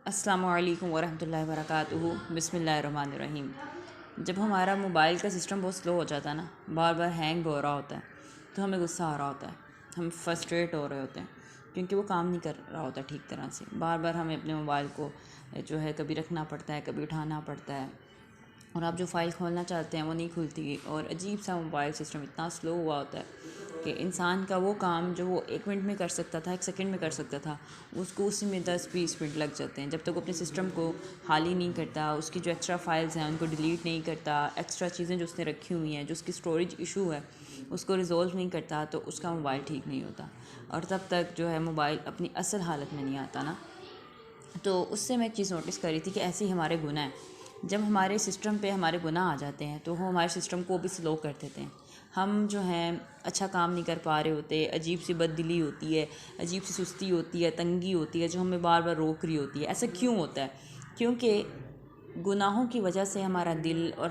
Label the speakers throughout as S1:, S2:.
S1: السلام علیکم ورحمۃ اللہ وبرکاتہ۔ بسم اللہ الرحمن الرحیم۔ جب ہمارا موبائل کا سسٹم بہت سلو ہو جاتا ہے نا، بار بار ہینگ ہو رہا ہوتا ہے، تو ہمیں غصہ آ رہا ہوتا ہے، ہم فرسٹریٹ ہو رہے ہوتے ہیں کیونکہ وہ کام نہیں کر رہا ہوتا ٹھیک طرح سے۔ بار بار ہمیں اپنے موبائل کو جو ہے کبھی رکھنا پڑتا ہے، کبھی اٹھانا پڑتا ہے، اور آپ جو فائل کھولنا چاہتے ہیں وہ نہیں کھلتی، اور عجیب سا موبائل سسٹم اتنا سلو ہوا ہوتا ہے کہ انسان کا وہ کام جو وہ 1 منٹ میں کر سکتا تھا، 1 سیکنڈ میں کر سکتا تھا، اس کو اسی میں 10-20 منٹ لگ جاتے ہیں۔ جب تک وہ اپنے سسٹم کو خالی نہیں کرتا، اس کی جو ایکسٹرا فائلز ہیں ان کو ڈیلیٹ نہیں کرتا، ایکسٹرا چیزیں جو اس نے رکھی ہوئی ہیں، جو اس کی اسٹوریج ایشو ہے اس کو ریزولو نہیں کرتا، تو اس کا موبائل ٹھیک نہیں ہوتا، اور تب تک جو ہے موبائل اپنی اصل حالت میں نہیں آتا نا۔ تو اس سے میں ایک چیز نوٹس کر رہی تھی کہ ایسے ہی ہمارے گناہ ہیں۔ جب ہمارے سسٹم پہ ہمارے گناہ آ جاتے ہیں تو وہ ہمارے سسٹم کو بھی سلو کر دیتے ہیں۔ ہم جو ہیں اچھا کام نہیں کر پا رہے ہوتے، عجیب سی بد دلی ہوتی ہے، عجیب سی سستی ہوتی ہے، تنگی ہوتی ہے جو ہمیں بار بار روک رہی ہوتی ہے۔ ایسا کیوں ہوتا ہے؟ کیونکہ گناہوں کی وجہ سے ہمارا دل اور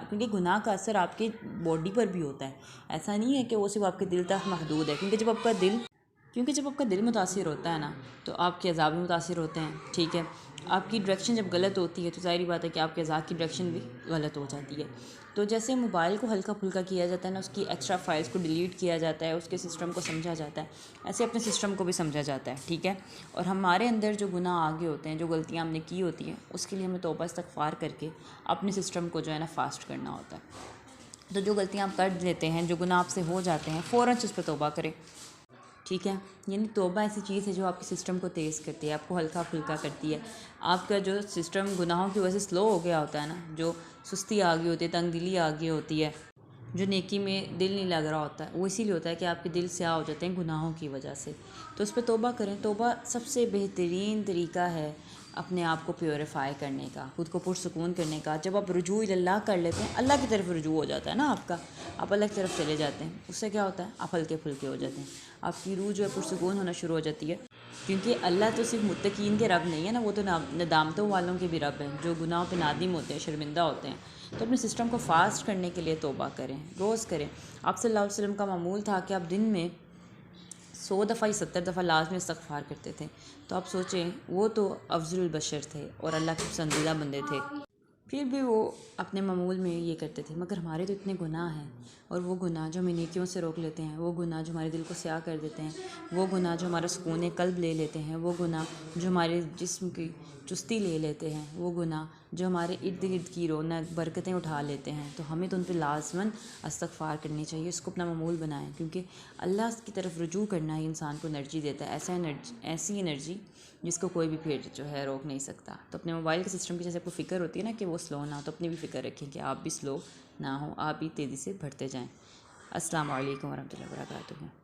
S1: کیونکہ گناہ کا اثر آپ کی باڈی پر بھی ہوتا ہے، ایسا نہیں ہے کہ وہ صرف آپ کے دل تک محدود ہے، کیونکہ جب آپ کا دل متاثر ہوتا ہے نا تو آپ کے اعضاء بھی متاثر ہوتے ہیں، ٹھیک ہے؟ آپ کی ڈائریکشن جب غلط ہوتی ہے تو ظاہری بات ہے کہ آپ کے اعضاء کی ڈائریکشن بھی غلط ہو جاتی ہے۔ تو جیسے موبائل کو ہلکا پھلکا کیا جاتا ہے نا، اس کی ایکسٹرا فائلز کو ڈیلیٹ کیا جاتا ہے، اس کے سسٹم کو سمجھا جاتا ہے، ایسے اپنے سسٹم کو بھی سمجھا جاتا ہے، ٹھیک ہے؟ اور ہمارے اندر جو گناہ آگے ہوتے ہیں، جو غلطیاں ہم نے کی ہوتی ہیں، اس کے لیے ہمیں توبہ استغفار کر کے اپنے سسٹم کو جو ہے نا فاسٹ کرنا ہوتا ہے۔ تو جو غلطیاں آپ کر لیتے ہیں، جو گناہ آپ سے ہو جاتے ہیں، فوراً اس پہ توبہ کریں، ٹھیک ہے؟ یعنی توبہ ایسی چیز ہے جو آپ کے سسٹم کو تیز کرتی ہے، آپ کو ہلکا پھلکا کرتی ہے۔ آپ کا جو سسٹم گناہوں کی وجہ سے سلو ہو گیا ہوتا ہے نا، جو سستی آ گئی ہوتی ہے، تنگ دلی آ گئی ہوتی ہے، جو نیکی میں دل نہیں لگ رہا ہوتا ہے، وہ اسی لیے ہوتا ہے کہ آپ کے دل سیاہ ہو جاتے ہیں گناہوں کی وجہ سے۔ تو اس پہ توبہ کریں۔ توبہ سب سے بہترین طریقہ ہے اپنے آپ کو پیوریفائی کرنے کا، خود کو پرسکون کرنے کا۔ جب آپ رجوع اللہ کر لیتے ہیں، اللہ کی طرف رجوع ہو جاتا ہے نا آپ کا، آپ اللہ کی طرف چلے جاتے ہیں، اس سے کیا ہوتا ہے؟ آپ ہلکے پھلکے ہو جاتے ہیں، آپ کی روح جو ہے پرسکون ہونا شروع ہو جاتی ہے، کیونکہ اللہ تو صرف متقین کے رب نہیں ہے نا، وہ تو ندامتوں والوں کے بھی رب ہیں، جو گناہوں پہ نادم ہوتے ہیں، شرمندہ ہوتے ہیں۔ تو اپنے سسٹم کو فاسٹ کرنے کے لیے توبہ کریں، روز کریں۔ آپ صلی اللہ علیہ وسلم کا معمول تھا کہ آپ دن میں 100 دفعہ یا 70 دفعہ لازمی استغفار کرتے تھے۔ تو آپ سوچیں، وہ تو افضل البشر تھے اور اللہ کے پسندیدہ بندے تھے، پھر بھی وہ اپنے معمول میں یہ کرتے تھے۔ مگر ہمارے تو اتنے گناہ ہیں، اور وہ گناہ جو ہمیں نیکیوں سے روک لیتے ہیں، وہ گناہ جو ہمارے دل کو سیاہ کر دیتے ہیں، وہ گناہ جو ہمارا سکون قلب لے لیتے ہیں، وہ گناہ جو ہمارے جسم کی چستی لے لیتے ہیں، وہ گناہ جو ہمارے ارد گرد کی رونق برکتیں اٹھا لیتے ہیں، تو ہمیں تو ان پہ لازماً استغفار کرنی چاہیے، اس کو اپنا معمول بنائیں، کیونکہ اللہ کی طرف رجوع کرنا ہی انسان کو انرجی دیتا ہے، ایسی انرجی جس کو کوئی بھی پھر جو ہے روک نہیں سکتا۔ تو اپنے موبائل کے سسٹم کی جیسے آپ کو فکر ہوتی ہے نا کہ وہ سلو نہ ہو، تو اپنی بھی فکر رکھیں کہ آپ بھی سلو نہ ہوں، آپ بھی تیزی سے بڑھتے جائیں۔ السلام علیکم ورحمۃ اللہ وبرکاتہ۔